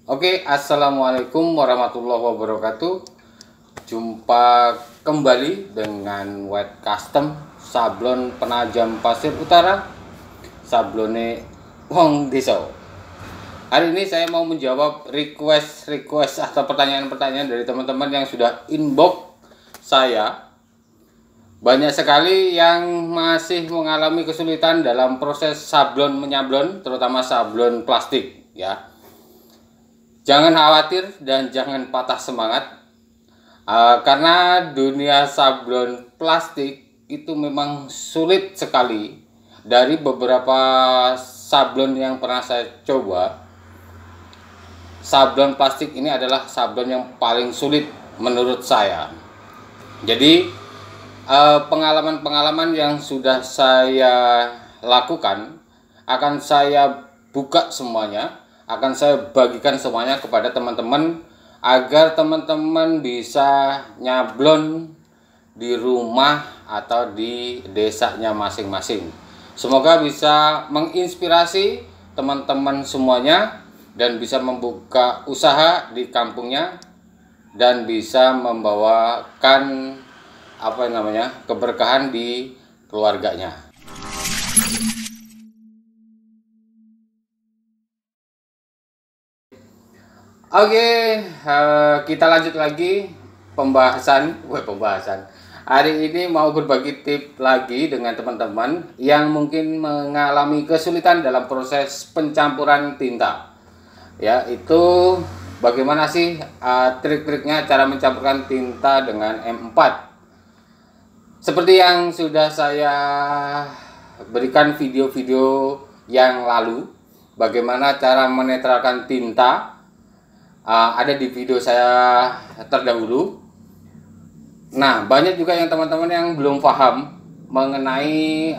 Oke, assalamualaikum warahmatullahi wabarakatuh. Jumpa kembali dengan White Custom sablon penajam pasir utara, sablone wong desa. Hari ini saya mau menjawab request atau pertanyaan-pertanyaan dari teman-teman yang sudah inbox saya. Banyak sekali yang masih mengalami kesulitan dalam proses sablon menyablon, terutama sablon plastik ya. Jangan khawatir dan jangan patah semangat, karena dunia sablon plastik itu memang sulit sekali. Dari beberapa sablon yang pernah saya coba, sablon plastik ini adalah sablon yang paling sulit menurut saya. Jadi pengalaman-pengalaman yang sudah saya lakukan akan saya buka semuanya, akan saya bagikan semuanya kepada teman-teman agar teman-teman bisa nyablon di rumah atau di desanya masing-masing. Semoga bisa menginspirasi teman-teman semuanya dan bisa membuka usaha di kampungnya dan bisa membawakan keberkahan di keluarganya. Oke, kita lanjut lagi pembahasan. Hari ini mau berbagi tips lagi dengan teman-teman yang mungkin mengalami kesulitan dalam proses pencampuran tinta. Ya, itu bagaimana sih trik-triknya cara mencampurkan tinta dengan M4. Seperti yang sudah saya berikan video-video yang lalu, bagaimana cara menetralkan tinta, ada di video saya terdahulu. Nah, banyak juga yang teman-teman yang belum paham mengenai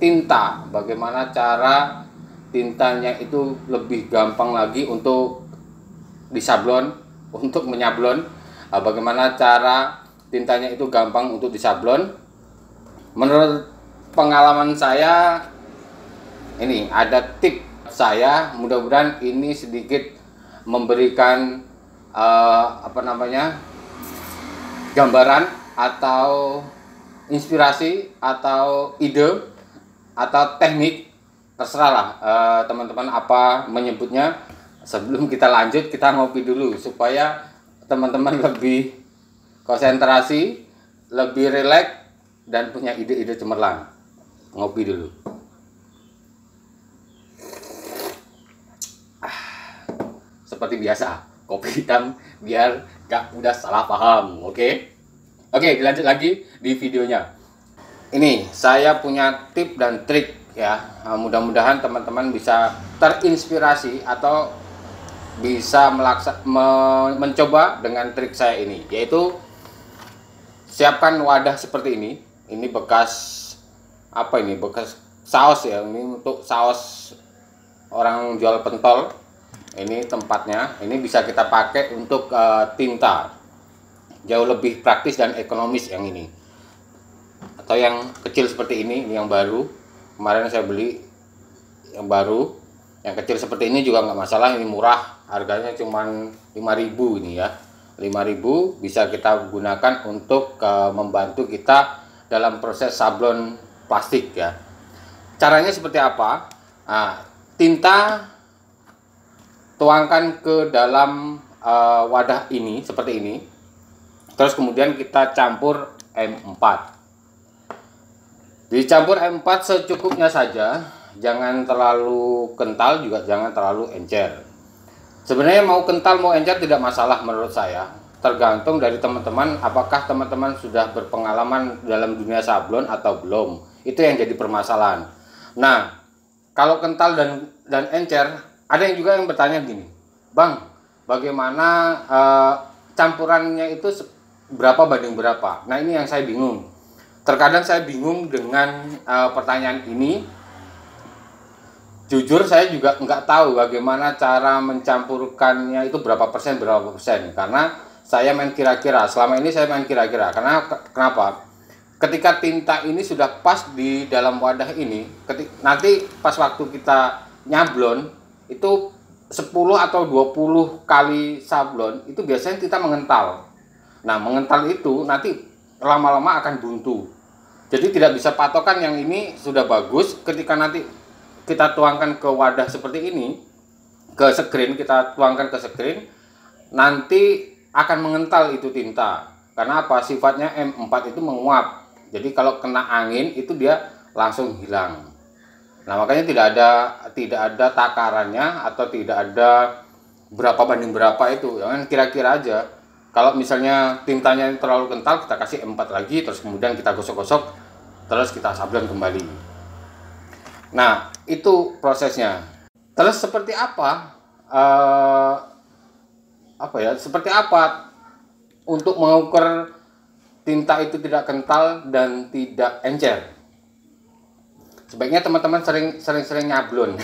tinta, bagaimana cara tintanya itu lebih gampang lagi untuk disablon, untuk menyablon, bagaimana cara tintanya itu gampang untuk disablon. Menurut pengalaman saya, ini ada tips saya, mudah-mudahan ini sedikit memberikan gambaran atau inspirasi atau ide atau teknik, terserah lah teman-teman apa menyebutnya. Sebelum kita lanjut, kita ngopi dulu supaya teman-teman lebih konsentrasi, lebih rileks dan punya ide-ide cemerlang. Ngopi dulu. Seperti biasa, kopi hitam biar gak mudah salah paham. Oke, dilanjut lagi di videonya. Ini saya punya tips dan trik ya. Mudah-mudahan teman-teman bisa terinspirasi atau bisa mencoba dengan trik saya ini, yaitu siapkan wadah seperti ini. Ini bekas bekas saus ya. Ini untuk saus orang jual pentol. Ini tempatnya. Ini bisa kita pakai untuk tinta. Jauh lebih praktis dan ekonomis yang ini. Atau yang kecil seperti ini yang baru. Kemarin saya beli yang baru. Yang kecil seperti ini juga nggak masalah, ini murah. Harganya cuma 5.000 ini ya. 5.000 bisa kita gunakan untuk membantu kita dalam proses sablon plastik ya. Caranya seperti apa? Tinta tuangkan ke dalam wadah ini seperti ini. Terus kemudian kita campur M4. Dicampur M4 secukupnya saja, jangan terlalu kental juga jangan terlalu encer. Sebenarnya mau kental mau encer tidak masalah menurut saya. Tergantung dari teman-teman, apakah teman-teman sudah berpengalaman dalam dunia sablon atau belum. Itu yang jadi permasalahan. Nah, kalau kental dan encer, ada yang juga yang bertanya gini, "Bang, bagaimana campurannya itu berapa banding berapa?" Nah, ini yang saya bingung. Terkadang saya bingung dengan pertanyaan ini. Jujur saya juga nggak tahu bagaimana cara mencampurkannya itu berapa persen, karena saya main kira-kira. Selama ini saya main kira-kira. Kenapa? Ketika tinta ini sudah pas di dalam wadah ini, nanti pas waktu kita nyablon itu 10 atau 20 kali sablon itu biasanya kita mengental. Nah, mengental itu nanti lama-lama akan buntu. Jadi tidak bisa patokan yang ini sudah bagus, ketika nanti kita tuangkan ke wadah seperti ini, ke screen, kita tuangkan ke screen, nanti akan mengental itu tinta. Karena apa? Sifatnya M4 itu menguap. Jadi kalau kena angin itu dia langsung hilang. Nah, makanya tidak ada takarannya atau tidak ada berapa banding berapa itu. Jangan kira-kira aja. Kalau misalnya tintanya terlalu kental, kita kasih M4 lagi, terus kemudian kita gosok-gosok, terus kita sablon kembali. Nah, itu prosesnya. Terus seperti apa? Seperti apa untuk mengukur tinta itu tidak kental dan tidak encer? Sebaiknya teman-teman sering-sering nyablon.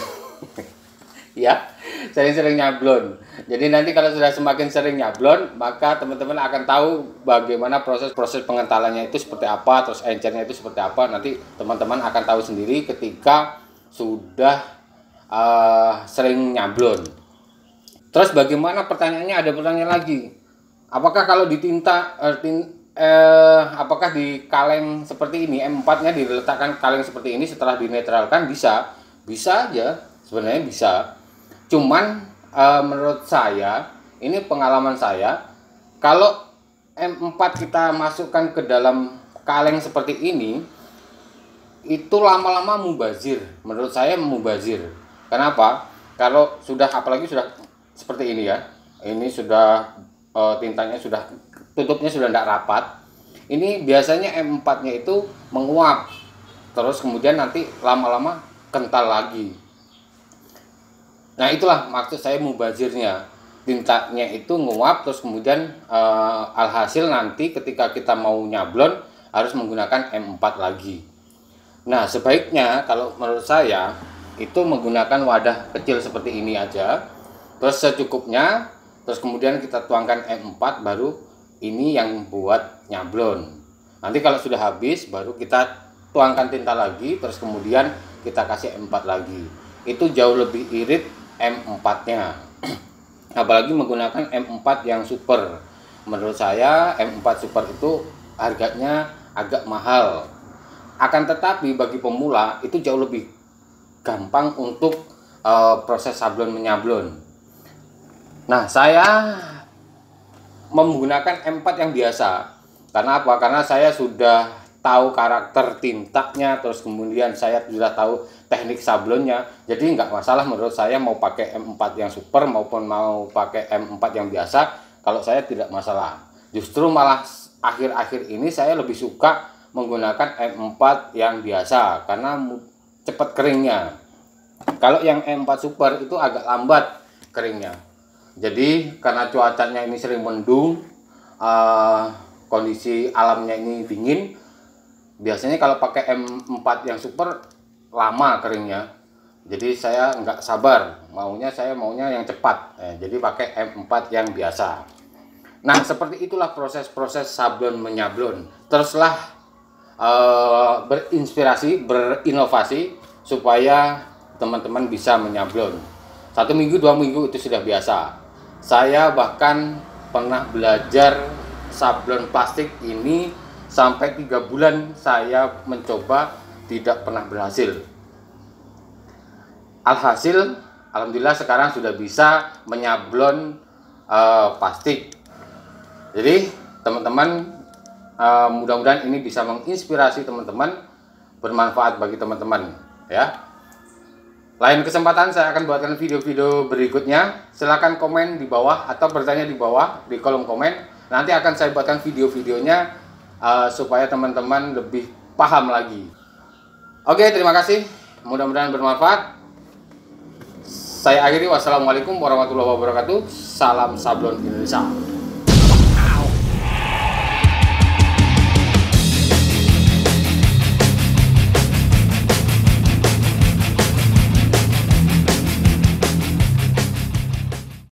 Ya, sering-sering nyablon. Jadi nanti kalau sudah semakin sering nyablon, maka teman-teman akan tahu bagaimana proses pengentalannya itu seperti apa, terus encernya itu seperti apa. Nanti teman-teman akan tahu sendiri ketika sudah sering nyablon. Terus bagaimana, pertanyaannya, ada pertanyaan lagi. Apakah kalau di tinta apakah di kaleng seperti ini, M4-nya diletakkan kaleng seperti ini setelah dinetralkan bisa? Bisa aja, sebenarnya bisa. Cuman menurut saya, ini pengalaman saya, kalau M4 kita masukkan ke dalam kaleng seperti ini, itu lama-lama mubazir. Menurut saya mubazir. Kenapa? Kalau sudah, apalagi sudah seperti ini ya, ini sudah tintanya sudah, tutupnya sudah tidak rapat, ini biasanya M4-nya itu menguap, terus kemudian nanti lama-lama kental lagi. Nah, itulah maksud saya mubazirnya. Tintanya itu nguap, terus kemudian alhasil nanti ketika kita mau nyablon harus menggunakan M4 lagi. Nah, sebaiknya kalau menurut saya itu menggunakan wadah kecil seperti ini aja, terus secukupnya, terus kemudian kita tuangkan M4, baru ini yang buat nyablon. Nanti kalau sudah habis baru kita tuangkan tinta lagi, terus kemudian kita kasih M4 lagi. Itu jauh lebih irit M4-nya. Apalagi menggunakan M4 yang super. Menurut saya M4 super itu harganya agak mahal. Akan tetapi bagi pemula itu jauh lebih gampang untuk proses sablon menyablon. Nah, saya menggunakan M4 yang biasa. Karena apa? Karena saya sudah tahu karakter tintanya, terus kemudian saya sudah tahu teknik sablonnya. Jadi nggak masalah menurut saya mau pakai M4 yang super maupun mau pakai M4 yang biasa. Kalau saya tidak masalah. Justru malah akhir-akhir ini saya lebih suka menggunakan M4 yang biasa karena cepat keringnya. Kalau yang M4 super itu agak lambat keringnya. Jadi karena cuacanya ini sering mendung, kondisi alamnya ini dingin, biasanya kalau pakai M4 yang super lama keringnya. Jadi saya nggak sabar, saya maunya yang cepat. Jadi pakai M4 yang biasa. Nah, seperti itulah proses-proses sablon menyablon. Teruslah berinspirasi, berinovasi supaya teman-teman bisa menyablon. 1 minggu, 2 minggu itu sudah biasa. Saya bahkan pernah belajar sablon plastik ini sampai 3 bulan saya mencoba, tidak pernah berhasil. Alhasil, alhamdulillah sekarang sudah bisa menyablon plastik. Jadi teman-teman, mudah-mudahan ini bisa menginspirasi teman-teman, bermanfaat bagi teman-teman ya. Lain kesempatan saya akan buatkan video-video berikutnya. Silahkan komen di bawah atau bertanya di bawah di kolom komen. Nanti akan saya buatkan video-videonya supaya teman-teman lebih paham lagi. Oke, terima kasih. Mudah-mudahan bermanfaat. Saya akhiri. Wassalamualaikum warahmatullahi wabarakatuh. Salam sablon Indonesia.